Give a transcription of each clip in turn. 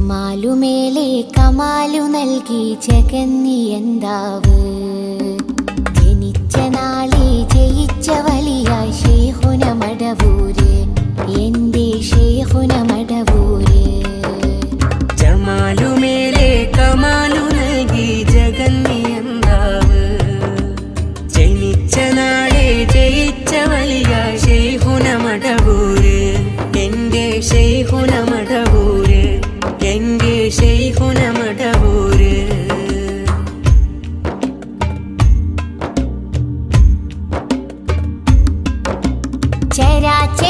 ജമാലുമേലെ കമാലു നൽകി ജഗന്നിയന്താവ് ജനിച്ച നാളെ ജയിച്ച വലിയ ശൈഖുന മടവൂര് എൻ്റെ ശൈഖുന മടവൂര് ജമാലുമേലെ കമാലു നൽകി ജഗന്നിയന്താവ് ജനിച്ച നാളെ ജയിച്ച വലിയ ശൈഖുന മടവൂര് എൻ്റെ ശൈഖുന മടവൂര് എൻ്റെ ശൈഖുന മടവൂര്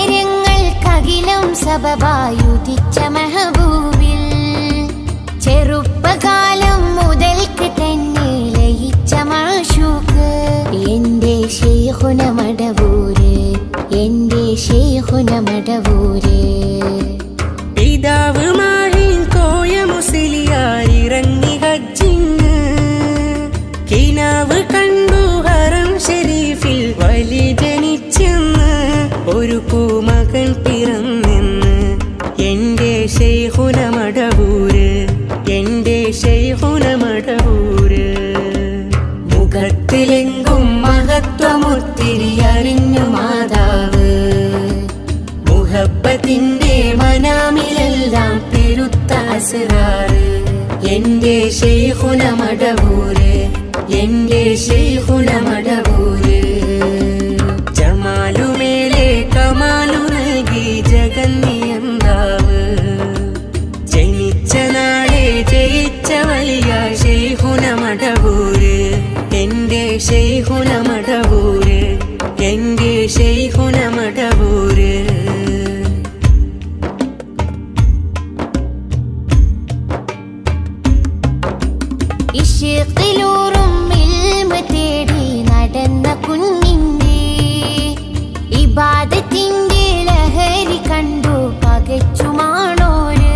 ചരാചരങ്ങൾക്കകിലം സബബായുദിച്ച മെഹബൂബിൽ ചെറുപ്പകാലം മുതൽക്ക് തന്നെ ലയിച്ച മാഷൂക്ക് എൻ്റെ ശൈഖുന മടവൂര് എൻ്റെ ശൈഖുന മടവൂര് പിതാവ് മാഹിൻ കോയ മുസ്ലിയാർ ഇറങ്ങി ഹജ്ജിന് കിനാവ് കണ്ടു ഹറം ഷരീഫിൽ വലി ജനിച്ചെന്ന് ഒരു പൂമകൻ പിറന്നെന്ന് എൻ്റെ ശൈഖുന മടവൂര് എൻ്റെ ശൈഖുന മടവൂര് മുഖത്തിലെങ്കും മഹത്വമൊത്തിരി അറിഞ്ഞു മാതാവ് മുഹബ്ബത്തിന്റെ മനാമിലെല്ലാം പെരുത്ത അസ്റാറ് എൻ്റെ ശൈഖുന മടവൂര് എൻ്റെ ശൈഖുന മടവൂര് ജമാലുമേലെ കമാലു നൽകി ജഗന്നിയന്താവ് ജനിച്ച നാളെ ജയിച്ച വലിയ ശൈഖുന മടവൂര് എൻ്റെ ശൈഖുന മടവൂര് എൻ്റെ ശൈഖുന മടവൂര് ഇശ്ഖിലൂറും ഇൽമ തേടി നടന്ന കുഞ്ഞിൻ്റെ ഇബാദത്തിന്റെ ലഹരി കണ്ടു പകച്ചുമാണോര്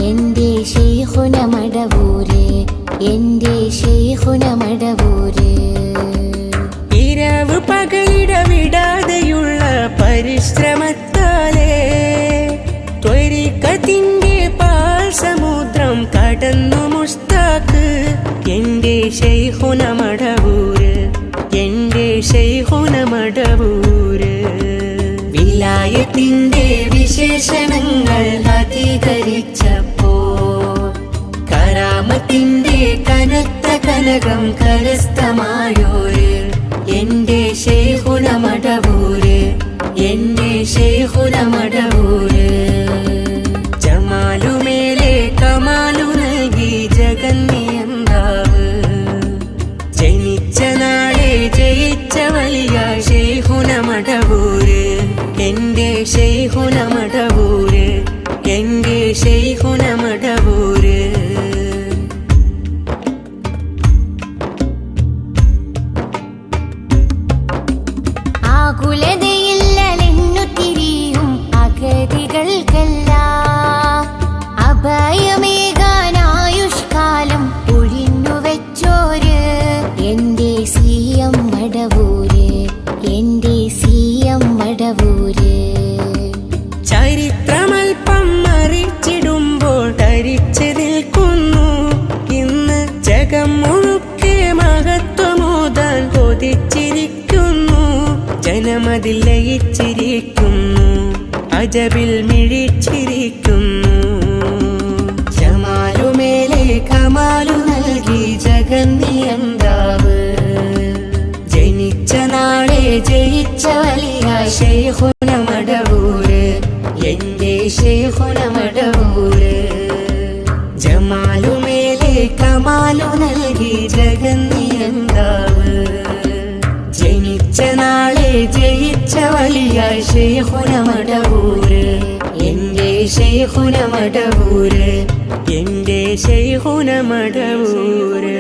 എൻ്റെ ശൈഖുന മടവൂര് എൻ്റെ ശൈഖുന മടവൂര് ഇരവ് പകലിടവിടാതെയുള്ള പരിശ്രമത്താലേ ത്വരിഖത്തിന്റെ പാൽ സമുദ്രം കടന്നു മുസ്താഖ് എൻ്റെ ശൈഖുന മടവൂര് എൻ്റെ ശൈഖുന മടവൂര് വിലായത്തിന്റെ വിശേഷണങ്ങൾ അധികരിച്ചപ്പോ കരാമത്തിന്റെ കനത്ത കനകം കരസ്ഥമായോര് എൻ്റെ ശൈഖുന മടവൂര് എൻ്റെ ശൈഖുന മടവൂര് ജമാലുമേലെ കമാലു നൽകി ജഗന്നിയന്താവ് ജനിച്ച നാളെ ജയിച്ച വലിയ ശൈഖുന മടവൂര് എൻ്റെ ശൈഖുന മടവൂര് എൻ്റെ ശൈഖുന മടവൂര് ആകുലതയില്ലെന്നു തിരിയും അഗതികൾക്കെല്ലാം അഭയമേകാനായുഷ്കാലം ഒഴിഞ്ഞു വെച്ചോര് എൻ്റെ സിയം മടവൂര് എൻ്റെ സിയം മടവൂര് ചരിത്രമൽപ്പം മറിച്ചിടുമ്പോൾ ധരിച്ചു നിൽക്കുന്നു ഇന്ന് ജഗം മുഴുക്കെ മഹത്വമോതാൻ കൊതിച്ചിരിക്കുന്നു ജനമതിൽ ലയിച്ചിരിക്കുന്നു അജബിൽ മിഴിച്ചിരിക്കുന്നു ജമാലുമേലെ കമാലു നൽകി ജഗന്നിയന്താവ് ജനിച്ച നാളെ ജയിച്ച വലിയ ശൈഖുന മടവൂര് എൻ്റെ ശൈഖുന മടവൂര് ജമാലുമേലെ കമാലു നൽകി ജഗന്നിയന്താവ് ജനിച്ച നാളെ ജയിച്ച വലിയ ശൈഖുന മടവൂര് എൻ്റെ ശൈഖുന മടവൂര് എൻ്റെ ശൈഖുന മടവൂര്